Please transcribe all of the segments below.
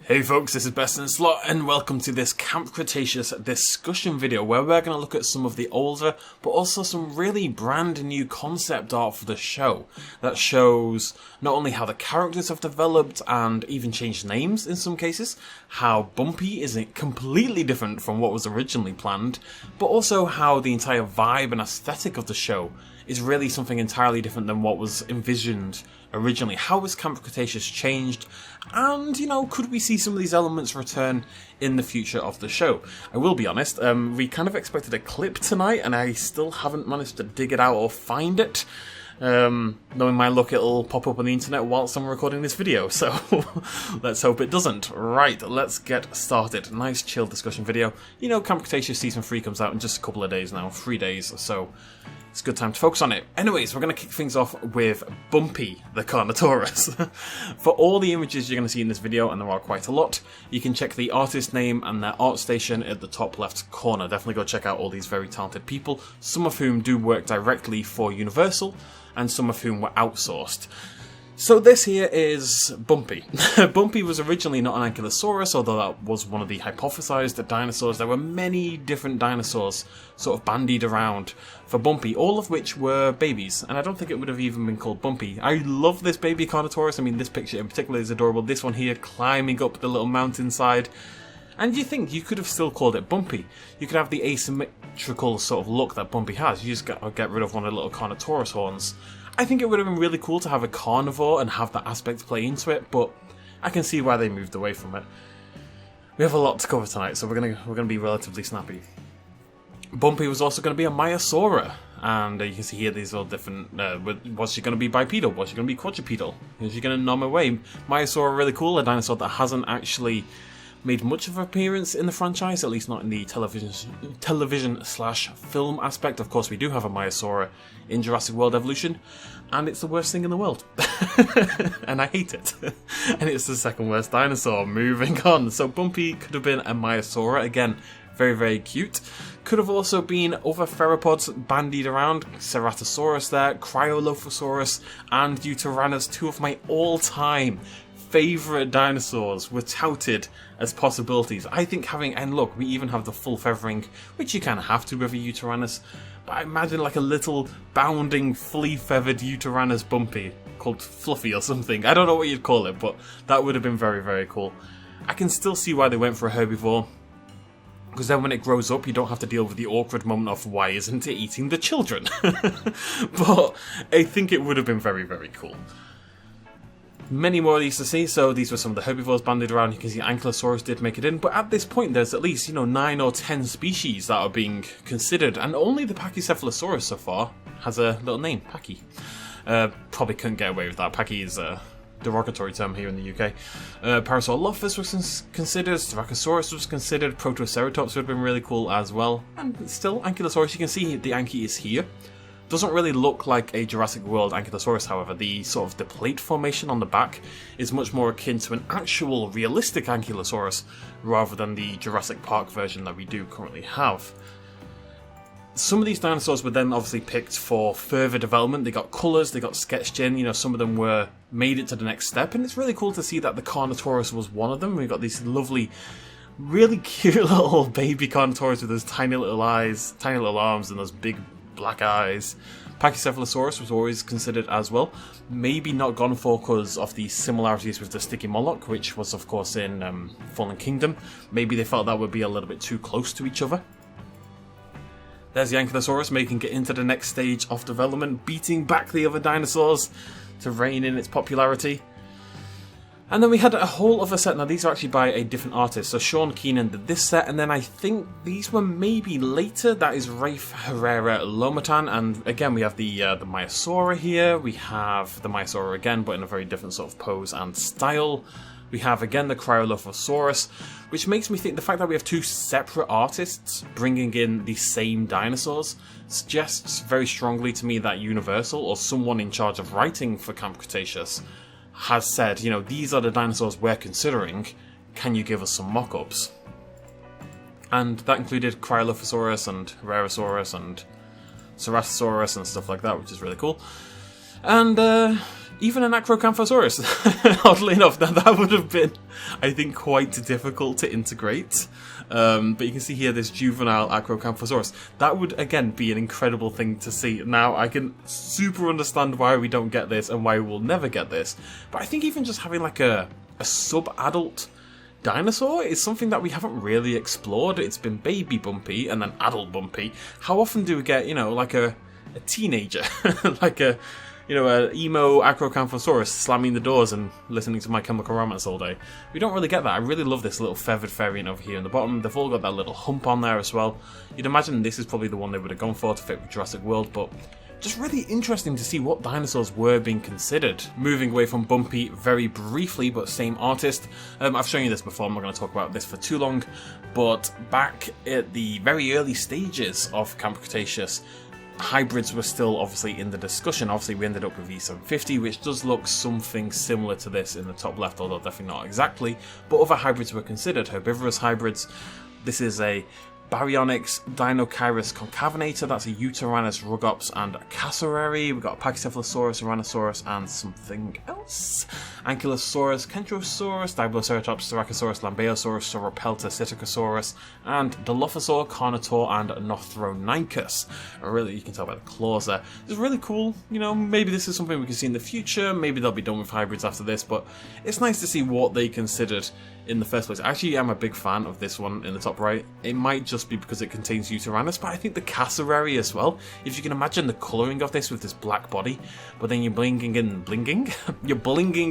Hey folks, this is Best in Slot and welcome to this Camp Cretaceous discussion video where we're going to look at some of the older but also some really brand new concept art for the show that shows not only how the characters have developed and even changed names in some cases, how Bumpy isn't completely different from what was originally planned, but also how the entire vibe and aesthetic of the show is really something entirely different than what was envisioned originally. How has Camp Cretaceous changed? And, could we see some of these elements return in the future of the show? I will be honest, we kind of expected a clip tonight, and I still haven't managed to dig it out or find it. Knowing my luck, it'll pop up on the internet whilst I'm recording this video, so let's hope it doesn't. Right, let's get started. Nice chill discussion video. Camp Cretaceous Season 3 comes out in just a couple of days now, 3 days, so it's a good time to focus on it. Anyways, we're going to kick things off with Bumpy the Carnotaurus. For all the images you're going to see in this video, and there are quite a lot, you can check the artist name and their art station at the top left corner. Definitely go check out all these very talented people, some of whom do work directly for Universal, and some of whom were outsourced. So this here is Bumpy. Bumpy was originally not an Ankylosaurus, although that was one of the hypothesized dinosaurs. There were many different dinosaurs sort of bandied around for Bumpy, all of which were babies, and I don't think it would have even been called Bumpy. I love this baby Carnotaurus. I mean, this picture in particular is adorable. This one here climbing up the little mountainside. And you think you could have still called it Bumpy. You could have the asymmetrical sort of look that Bumpy has. You just got to get rid of one of the little Carnotaurus horns. I think it would have been really cool to have a carnivore and have that aspect play into it, but I can see why they moved away from it. We have a lot to cover tonight, so we're gonna be relatively snappy. Bumpy was also going to be a Maiasaura, and you can see here these all different. Was she going to be bipedal? Was she going to be quadrupedal? Is she going to nom away? Maiasaura, really cool, a dinosaur that hasn't actually made much of an appearance in the franchise, at least not in the television/film aspect. Of course, we do have a Maiasaura in Jurassic World Evolution, and it's the worst thing in the world. And I hate it. And it's the second worst dinosaur. Moving on. So Bumpy could have been a Maiasaura. Again, very, very cute. Could have also been other theropods bandied around. Ceratosaurus there, Cryolophosaurus, and Deuteranus, two of my all-time favourite dinosaurs, were touted as possibilities. I think and look, we even have the full feathering, which you kind of have to with a Deuteranus, but I imagine like a little bounding, fully feathered Deuteranus Bumpy, called Fluffy or something. I don't know what you'd call it, but that would have been very, very cool. I can still see why they went for a herbivore, because then when it grows up, you don't have to deal with the awkward moment of why isn't it eating the children? But I think it would have been very, very cool. Many more of these to see, so these were some of the herbivores banded around. You can see Ankylosaurus did make it in, but at this point there's at least, 9 or 10 species that are being considered, and only the Pachycephalosaurus so far has a little name, Pachy. Probably couldn't get away with that. Pachy is a derogatory term here in the UK. Parasaurolophus was considered, Styracosaurus was considered, Protoceratops would have been really cool as well, and still Ankylosaurus. You can see the Anky is here. Doesn't really look like a Jurassic World Ankylosaurus, however. The sort of the plate formation on the back is much more akin to an actual realistic Ankylosaurus rather than the Jurassic Park version that we do currently have. Some of these dinosaurs were then obviously picked for further development. They got colours, they got sketched in, some of them were made it to the next step, and it's really cool to see that the Carnotaurus was one of them. We've got these lovely, really cute little baby Carnotaurus with those tiny little eyes, tiny little arms, and those big black eyes. Pachycephalosaurus was always considered as well. Maybe not gone for because of the similarities with the Sticky Moloch, which was of course in Fallen Kingdom. Maybe they felt that would be a little bit too close to each other. There's the Ankylosaurus making it into the next stage of development, beating back the other dinosaurs to rein in its popularity. And then we had a whole other set. Now these are actually by a different artist. So Sean Keenan did this set, and then I think these were maybe later. That is Rafe Herrera Lomatan, and again we have the Maiasaura here. We have the Maiasaura again, but in a very different sort of pose and style. We have again the Cryolophosaurus, which makes me think the fact that we have two separate artists bringing in the same dinosaurs suggests very strongly to me that Universal, or someone in charge of writing for Camp Cretaceous, has said, these are the dinosaurs we're considering, can you give us some mock-ups? And that included Cryolophosaurus and Rherosaurus and Ceratosaurus and stuff like that, which is really cool. And even an Acrocanthosaurus. Oddly enough, that would have been, I think, quite difficult to integrate. But you can see here this juvenile Acrocanthosaurus. That would, again, be an incredible thing to see. Now, I can super understand why we don't get this and why we will never get this. But I think even just having like a sub-adult dinosaur is something that we haven't really explored. It's been baby Bumpy and then adult Bumpy. How often do we get, like a teenager? Like a emo Acrocanthosaurus slamming the doors and listening to My Chemical Romance all day. We don't really get that. I really love this little feathered variant over here in the bottom. They've all got that little hump on there as well. You'd imagine this is probably the one they would have gone for to fit with Jurassic World, but just really interesting to see what dinosaurs were being considered. Moving away from Bumpy very briefly, but same artist. I've shown you this before, I'm not going to talk about this for too long, but back at the very early stages of Camp Cretaceous, hybrids were still obviously in the discussion. Obviously we ended up with E750, which does look something similar to this in the top left, although definitely not exactly, but other hybrids were considered. Herbivorous hybrids. This is a Baryonyx Dinocyrus concavenator, that's a Utyrannus rugops and a Cassowary. We've got a Pachycephalosaurus, Tyrannosaurus, and something else. Ankylosaurus, Kentrosaurus, Diploceratops, Styracosaurus, Lambeosaurus, Sauropelta, Psittacosaurus, and Dilophosaur, Carnotaur, and Nothronicus. Really, you can tell by the claws there. It's really cool. Maybe this is something we can see in the future. Maybe they'll be done with hybrids after this, but it's nice to see what they considered in the first place. Actually, I'm a big fan of this one in the top right. It might just be because it contains Utyrannus, but I think the Cassowary as well. If you can imagine the colouring of this with this black body, but then you're blinging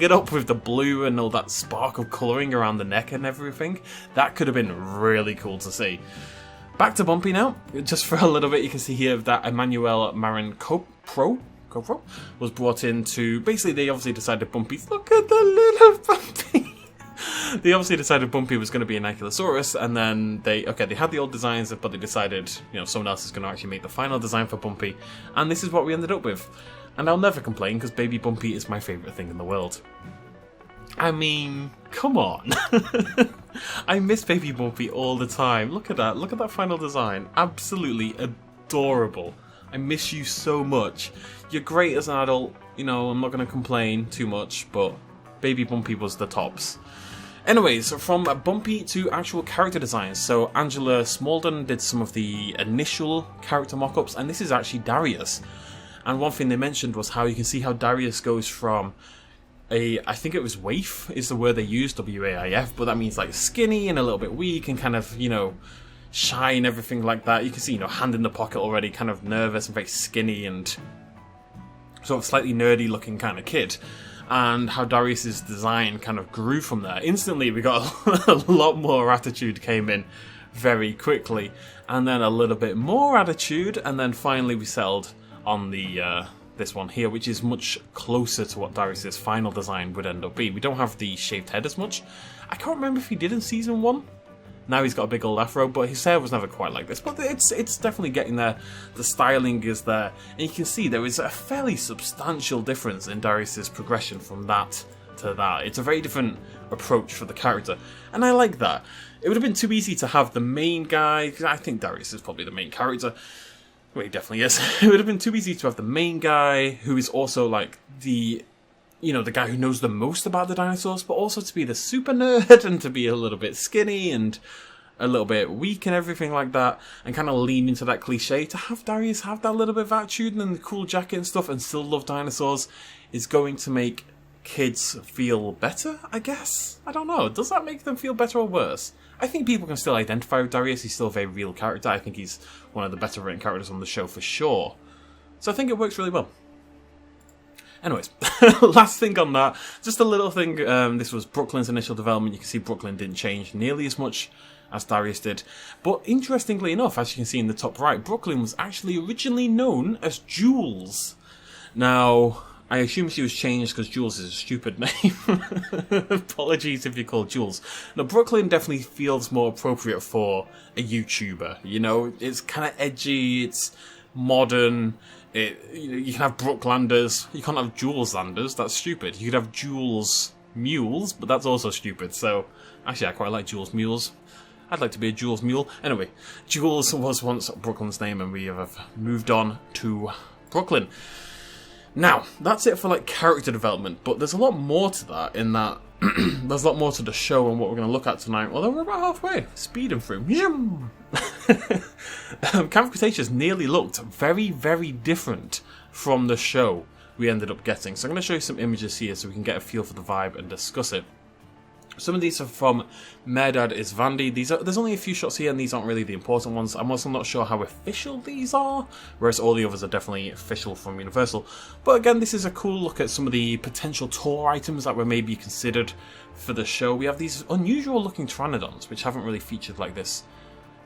it up with the blue and all that spark of colouring around the neck and everything. That could have been really cool to see. Back to Bumpy now. Just for a little bit, you can see here that Emmanuel Marin GoPro was brought in to, basically they obviously decided Bumpy's, look at the little Bumpy. They obviously decided Bumpy was going to be an Ankylosaurus, and then they had the old designs, but they decided, someone else is going to actually make the final design for Bumpy, and this is what we ended up with. And I'll never complain, because baby Bumpy is my favourite thing in the world. I mean, come on. I miss baby Bumpy all the time. Look at that final design. Absolutely adorable. I miss you so much. You're great as an adult, I'm not going to complain too much, but baby Bumpy was the tops. Anyways, from Bumpy to actual character designs. So Angela Smalden did some of the initial character mock-ups, and this is actually Darius. And one thing they mentioned was how you can see how Darius goes from I think it was waif is the word they used, W-A-I-F, but that means like skinny and a little bit weak and kind of, shy and everything like that. You can see, hand in the pocket already, kind of nervous and very skinny and sort of slightly nerdy looking kind of kid. And how Darius's design kind of grew from there. Instantly, we got a lot more attitude came in very quickly, and then a little bit more attitude, and then finally we settled on the this one here, which is much closer to what Darius's final design would end up being. We don't have the shaved head as much. I can't remember if he did in season 1. Now he's got a big old afro, but his hair was never quite like this. But it's definitely getting there. The styling is there. And you can see there is a fairly substantial difference in Darius's progression from that to that. It's a very different approach for the character. And I like that. It would have been too easy to have the main guy, because I think Darius is probably the main character. Well, he definitely is. It would have been too easy to have the main guy, who is also like the guy who knows the most about the dinosaurs, but also to be the super nerd and to be a little bit skinny and a little bit weak and everything like that, and kind of lean into that cliche. To have Darius have that little bit of attitude and the cool jacket and stuff and still love dinosaurs is going to make kids feel better, I guess? I don't know. Does that make them feel better or worse? I think people can still identify with Darius. He's still a very real character. I think he's one of the better written characters on the show for sure. So I think it works really well. Anyways, last thing on that, just a little thing, this was Brooklyn's initial development. You can see Brooklyn didn't change nearly as much as Darius did. But interestingly enough, as you can see in the top right, Brooklyn was actually originally known as Jules. Now, I assume she was changed because Jules is a stupid name. Apologies if you're called Jules. Now, Brooklyn definitely feels more appropriate for a YouTuber. It's kind of edgy, it's modern. You can have Brooklanders. You can't have Juleslanders. That's stupid. You could have Jules Mules, but that's also stupid. So, actually, I quite like Jules Mules. I'd like to be a Jules Mule. Anyway, Jules was once Brooklyn's name, and we have moved on to Brooklyn. Now, that's it for like character development, but there's a lot more to that in that there's a lot more to the show and what we're going to look at tonight, although we're about halfway, speeding through. Camp Cretaceous nearly looked very, very different from the show we ended up getting. So I'm going to show you some images here so we can get a feel for the vibe and discuss it. Some of these are from Merdad is Vandy. There's only a few shots here and these aren't really the important ones. I'm also not sure how official these are, whereas all the others are definitely official from Universal. But again, this is a cool look at some of the potential tour items that were maybe considered for the show. We have these unusual looking Pteranodons, which haven't really featured like this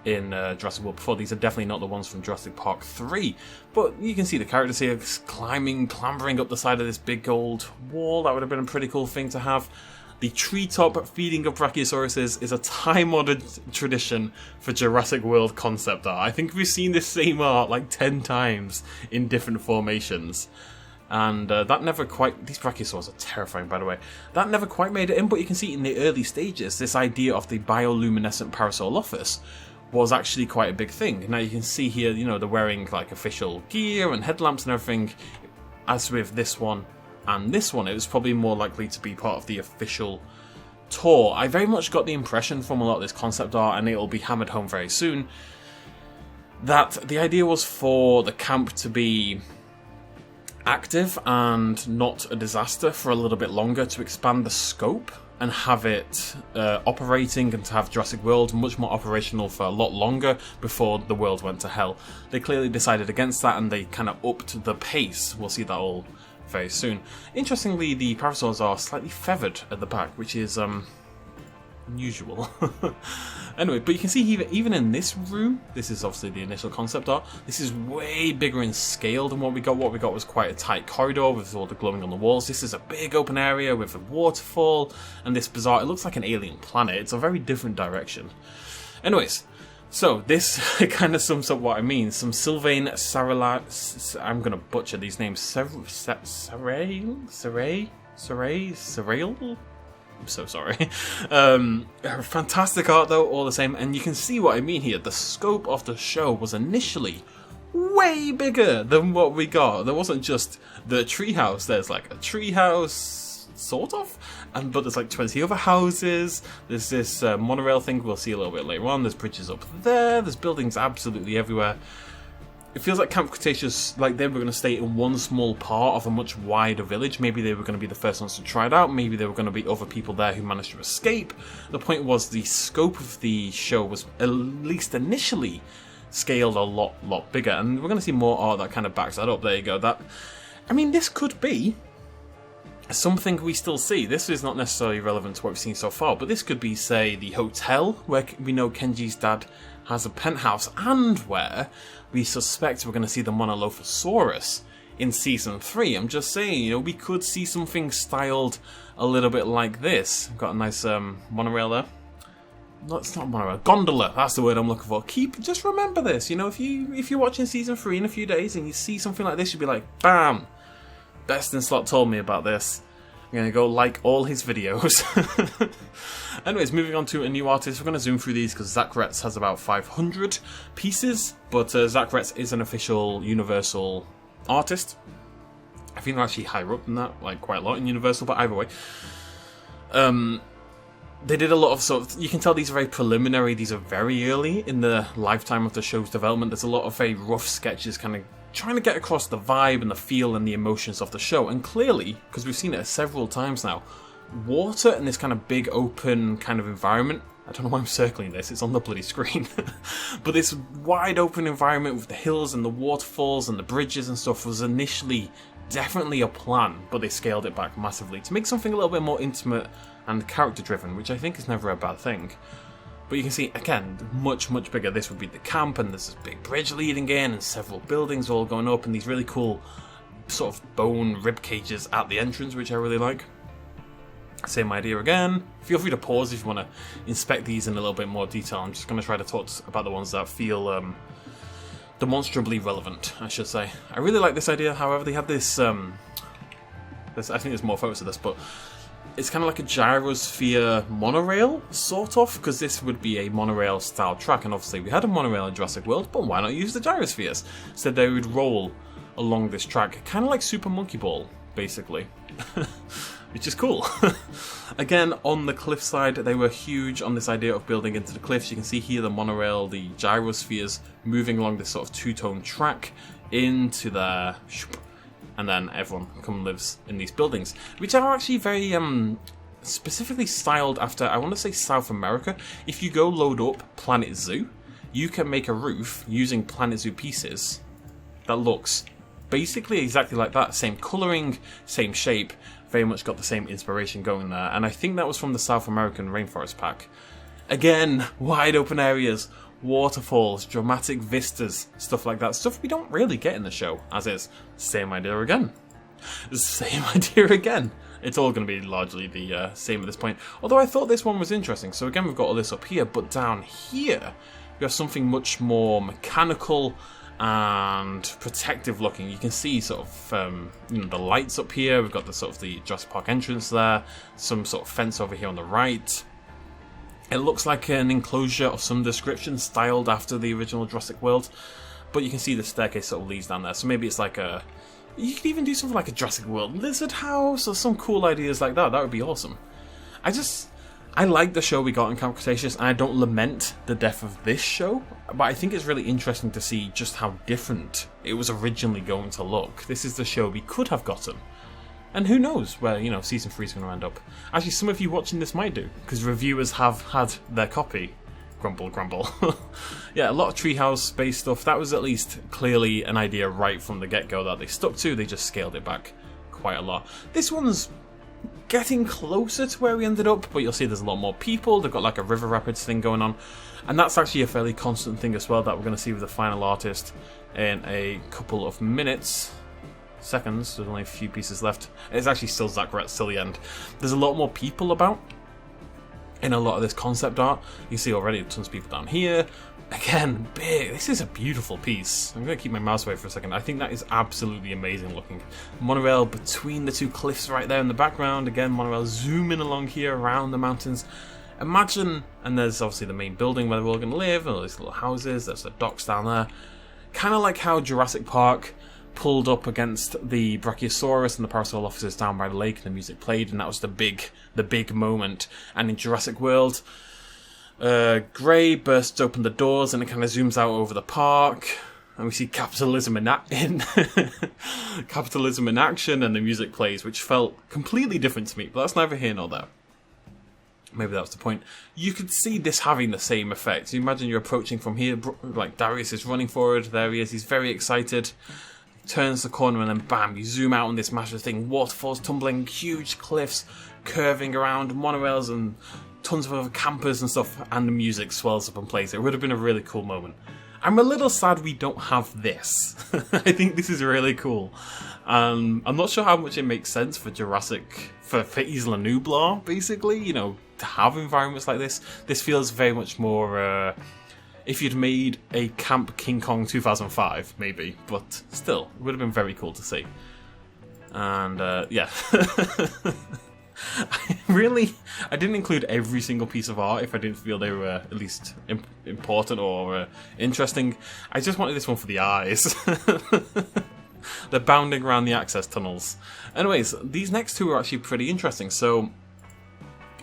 in Jurassic World before. These are definitely not the ones from Jurassic Park 3, but you can see the characters here clambering up the side of this big old wall. That would have been a pretty cool thing to have. The treetop feeding of Brachiosauruses is a time-honoured tradition for Jurassic World concept art. I think we've seen this same art like 10 times in different formations. And that never quite... These Brachiosaurs are terrifying, by the way. That never quite made it in, but you can see in the early stages, this idea of the bioluminescent Parasaurolophus was actually quite a big thing. Now you can see here, you know, they're wearing like official gear and headlamps and everything. As with this one and this one, it was probably more likely to be part of the official tour. I very much got the impression from a lot of this concept art, and it'll be hammered home very soon, that the idea was for the camp to be active and not a disaster for a little bit longer, to expand the scope and have it operating, and to have Jurassic World much more operational for a lot longer before the world went to hell. They clearly decided against that and they kind of upped the pace. We'll see that all very soon. Interestingly, the parasaurs are slightly feathered at the back, which is unusual. Anyway, but you can see even in this room, this is obviously the initial concept art, this is way bigger in scale than what we got. What we got was quite a tight corridor with all the glowing on the walls. This is a big open area with a waterfall and this bizarre, it looks like an alien planet. It's a very different direction. Anyways, so this kind of sums up what I mean. Some Sylvain Sarala, I'm going to butcher these names, Sarail? I'm so sorry. Fantastic art though, all the same, and you can see what I mean here. The scope of the show was initially way bigger than what we got. There wasn't just the treehouse, there's like a treehouse, sort of, but there's like 20 other houses, there's this monorail thing we'll see a little bit later on, there's bridges up there, there's buildings absolutely everywhere. It feels like Camp Cretaceous, like they were going to stay in one small part of a much wider village. Maybe they were going to be the first ones to try it out. Maybe there were going to be other people there who managed to escape. The point was the scope of the show was, at least initially, scaled a lot bigger. And we're going to see more art that kind of backs that up. There you go. I mean, this could be something we still see. This is not necessarily relevant to what we've seen so far, but this could be, say, the hotel where we know Kenji's dad has a penthouse, and where we suspect we're going to see the Monolophosaurus in Season 3. I'm just saying, you know, we could see something styled a little bit like this. Got a nice monorail there. No, it's not monorail. Gondola, that's the word I'm looking for. Just remember this, you know, if you're watching Season 3 in a few days and you see something like this, you'll be like, bam! Best in Slot told me about this. I'm going to go like all his videos. Anyways, moving on to a new artist. We're going to zoom through these because Zach Retz has about 500 pieces, but Zach Retz is an official Universal artist. I think they're actually higher up than that, like quite a lot in Universal, but either way. They did a lot of you can tell these are very preliminary, these are very early in the lifetime of the show's development. There's a lot of very rough sketches kind of trying to get across the vibe and the feel and the emotions of the show, and clearly, because we've seen it several times now, water in this kind of big open kind of environment, I don't know why I'm circling this, it's on the bloody screen, but this wide open environment with the hills and the waterfalls and the bridges and stuff was initially definitely a plan, but they scaled it back massively to make something a little bit more intimate and character driven, which I think is never a bad thing. But you can see, again, much bigger. This would be the camp, and there's this big bridge leading in, and several buildings all going up, and these really cool sort of bone rib cages at the entrance, which I really like. Same idea again. Feel free to pause if you want to inspect these in a little bit more detail. I'm just going to try to talk about the ones that feel demonstrably relevant, I should say. I really like this idea, however, they have this, I think there's more photos of this, but it's kind of like a gyrosphere monorail, sort of, because this would be a monorail style track, and obviously we had a monorail in Jurassic World, but why not use the gyrospheres? So they would roll along this track, kind of like Super Monkey Ball, basically. Which is cool. Again, on the cliffside, they were huge on this idea of building into the cliffs. You can see here the monorail, the gyrospheres moving along this sort of two-tone track into there, and then everyone come and lives in these buildings, which are actually very specifically styled after, I want to say, South America. If you go load up Planet Zoo, you can make a roof using Planet Zoo pieces that looks basically exactly like that. Same colouring, same shape, very much got the same inspiration going there. And I think that was from the South American Rainforest Pack. Again, wide open areas, waterfalls, dramatic vistas, stuff like that. Stuff we don't really get in the show, as is. Same idea again. Same idea again. It's all going to be largely the same at this point. Although I thought this one was interesting. So again, we've got all this up here, but down here, we have something much more mechanical and protective looking. You can see sort of the lights up here. We've got the sort of the Jurassic Park entrance there, some sort of fence over here on the right. It looks like an enclosure of some description styled after the original Jurassic World, but you can see the staircase sort of leads down there. So maybe it's like a, you could even do something like a Jurassic World lizard house or some cool ideas like that. That would be awesome. I like the show we got in Camp Cretaceous, and I don't lament the death of this show, but I think it's really interesting to see just how different it was originally going to look. This is the show we could have gotten. And who knows where, Season 3 is going to end up. Actually, some of you watching this might do, because reviewers have had their copy. Grumble, grumble. Yeah, a lot of treehouse-based stuff. That was at least clearly an idea right from the get-go that they stuck to. They just scaled it back quite a lot. This one's getting closer to where we ended up, but you'll see there's a lot more people. They've got like a river rapids thing going on, and that's actually a fairly constant thing as well that we're going to see with the final artist in a couple of seconds. There's only a few pieces left. It's actually still Zach Rett's till the end. There's a lot more people about in a lot of this concept art. You see already tons of people down here. Again, big. This is a beautiful piece. I'm going to keep my mouse away for a second. I think that is absolutely amazing looking. Monorail between the two cliffs right there in the background. Again, monorail zooming along here around the mountains. Imagine, and there's obviously the main building where they're all going to live, and all these little houses. There's the docks down there. Kind of like how Jurassic Park pulled up against the Brachiosaurus and the parasol officers down by the lake, and the music played, and that was the big moment. And in Jurassic World, Gray bursts open the doors and it kind of zooms out over the park, and we see capitalism in capitalism in action, and the music plays, which felt completely different to me, but that's neither here nor there. Maybe that was the point. You could see this having the same effect. You imagine you're approaching from here, like Darius is running forward, there he is, he's very excited, he turns the corner, and then bam, you zoom out on this massive thing, waterfalls tumbling, huge cliffs curving around, monorails and tons of other campers and stuff, and the music swells up and plays. It would have been a really cool moment. I'm a little sad we don't have this. I think this is really cool. I'm not sure how much it makes sense for Jurassic, for Isla Nublar, basically, to have environments like this. This feels very much more, if you'd made a Camp King Kong 2005, maybe, but still, it would have been very cool to see. And, yeah. I didn't include every single piece of art if I didn't feel they were at least important or interesting. I just wanted this one for the eyes. They're bounding around the access tunnels. Anyways, these next two are actually pretty interesting. So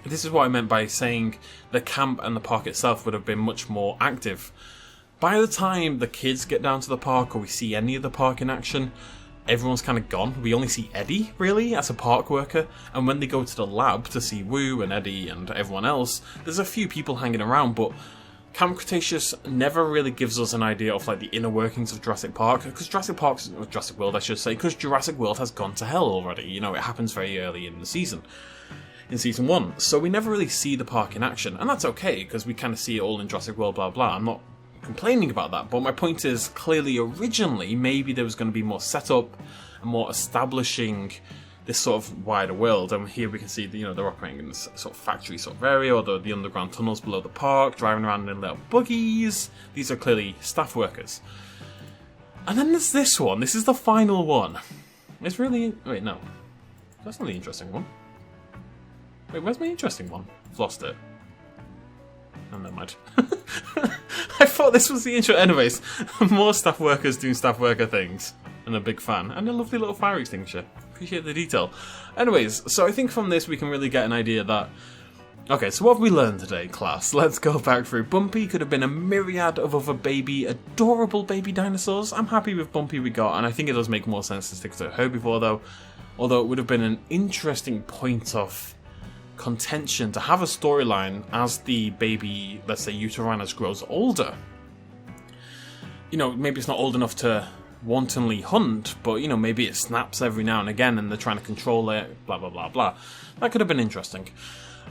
this is what I meant by saying the camp and the park itself would have been much more active. By the time the kids get down to the park, or we see any of the park in action, everyone's kind of gone. We only see Eddie, really, as a park worker, and when they go to the lab to see Wu and Eddie and everyone else, there's a few people hanging around, but Camp Cretaceous never really gives us an idea of like the inner workings of Jurassic Park, because Jurassic World, I should say, because Jurassic World has gone to hell already. It happens very early in the season, in Season 1, so we never really see the park in action, and that's okay, because we kind of see it all in Jurassic World, blah blah. I'm not complaining about that, but my point is, clearly originally maybe there was going to be more setup and more establishing this sort of wider world. And here we can see they're operating in this sort of factory sort of area, or the underground tunnels below the park, driving around in little buggies. These are clearly staff workers. And then there's this one. This is the final one. It's really, wait, no, that's not the interesting one. Wait, where's my interesting one? I've lost it. Oh, never mind. I thought this was the intro. Anyways, more staff workers doing staff worker things. and a big fan. And a lovely little fire extinguisher. Appreciate the detail. Anyways, so I think from this we can really get an idea that... Okay, so what have we learned today, class? Let's go back through. Bumpy could have been a myriad of other adorable baby dinosaurs. I'm happy with Bumpy we got, and I think it does make more sense to stick to a herbivore though. Although it would have been an interesting point of contention to have a storyline as the baby, let's say, Uterinus grows older. You know, maybe it's not old enough to wantonly hunt, but, you know, maybe it snaps every now and again and they're trying to control it, blah, blah, blah, blah. That could have been interesting.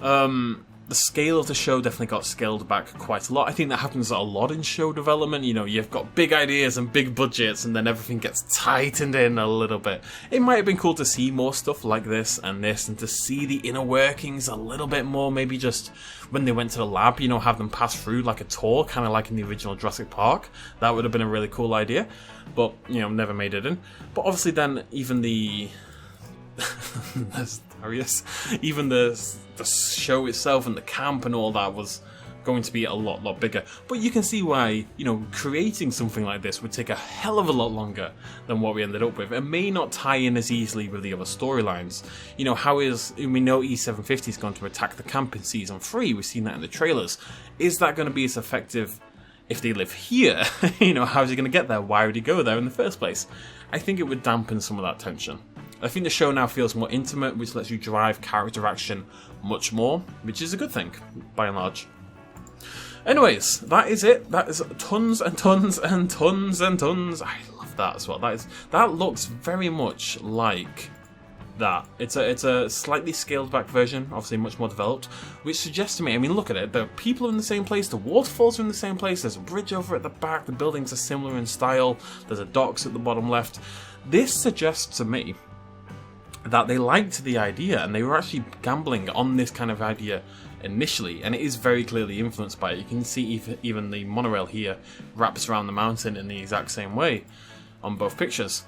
The scale of the show definitely got scaled back quite a lot. I think that happens a lot in show development. You know, you've got big ideas and big budgets, and then everything gets tightened in a little bit. It might have been cool to see more stuff like this, and to see the inner workings a little bit more. Maybe just when they went to the lab, you know, have them pass through like a tour, kind of like in the original Jurassic Park. That would have been a really cool idea, but, you know, never made it in. But obviously then, even the... even the show itself and the camp and all that was going to be a lot bigger. But you can see why, you know, creating something like this would take a hell of a lot longer than what we ended up with. It may not tie in as easily with the other storylines. You know, we know E750 is going to attack the camp in Season 3, we've seen that in the trailers. Is that going to be as effective if they live here? You know, how's he going to get there? Why would he go there in the first place? I think it would dampen some of that tension. I think the show now feels more intimate, which lets you drive character action much more, which is a good thing, by and large. Anyways, that is it. That is tons and tons and tons and tons. I love that as well. That looks very much like that. It's a slightly scaled back version, obviously much more developed, which suggests to me, I mean, look at it. The people are in the same place, the waterfalls are in the same place, there's a bridge over at the back, the buildings are similar in style, there's a docks at the bottom left. This suggests to me that they liked the idea and they were actually gambling on this kind of idea initially, and it is very clearly influenced by it. You can see even the monorail here wraps around the mountain in the exact same way on both pictures.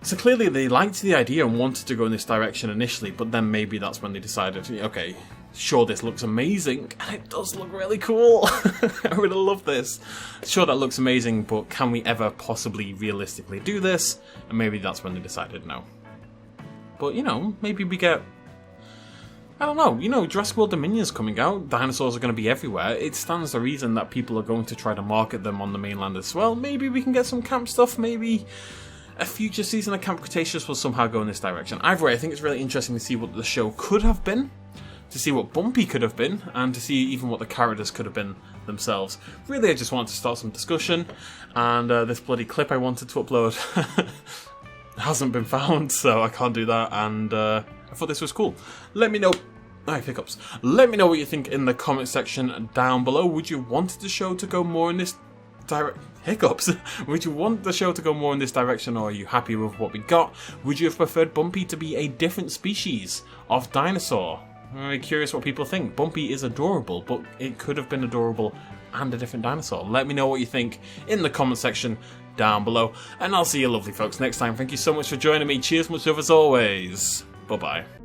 So clearly they liked the idea and wanted to go in this direction initially, but then maybe that's when they decided, okay, sure, this looks amazing, and it does look really cool. I really love this. Sure, that looks amazing, but can we ever possibly realistically do this? And maybe that's when they decided no. But, you know, maybe we get... I don't know, you know, Jurassic World Dominion's coming out, dinosaurs are going to be everywhere, it stands to reason that people are going to try to market them on the mainland as well. Maybe we can get some camp stuff, maybe a future season of Camp Cretaceous will somehow go in this direction. Either way, I think it's really interesting to see what the show could have been, to see what Bumpy could have been, and to see even what the characters could have been themselves. Really, I just wanted to start some discussion, and this bloody clip I wanted to upload hasn't been found, so I can't do that, and I thought this was cool. Let me know... hiccups. Let me know what you think in the comment section down below. Would you want the show to go more in this hiccups? Would you want the show to go more in this direction, or are you happy with what we got? Would you have preferred Bumpy to be a different species of dinosaur? I'm very curious what people think. Bumpy is adorable, but it could have been adorable and a different dinosaur. Let me know what you think in the comment section down below, and I'll see you lovely folks next time. Thank you so much for joining me. Cheers, much love as always. Bye bye.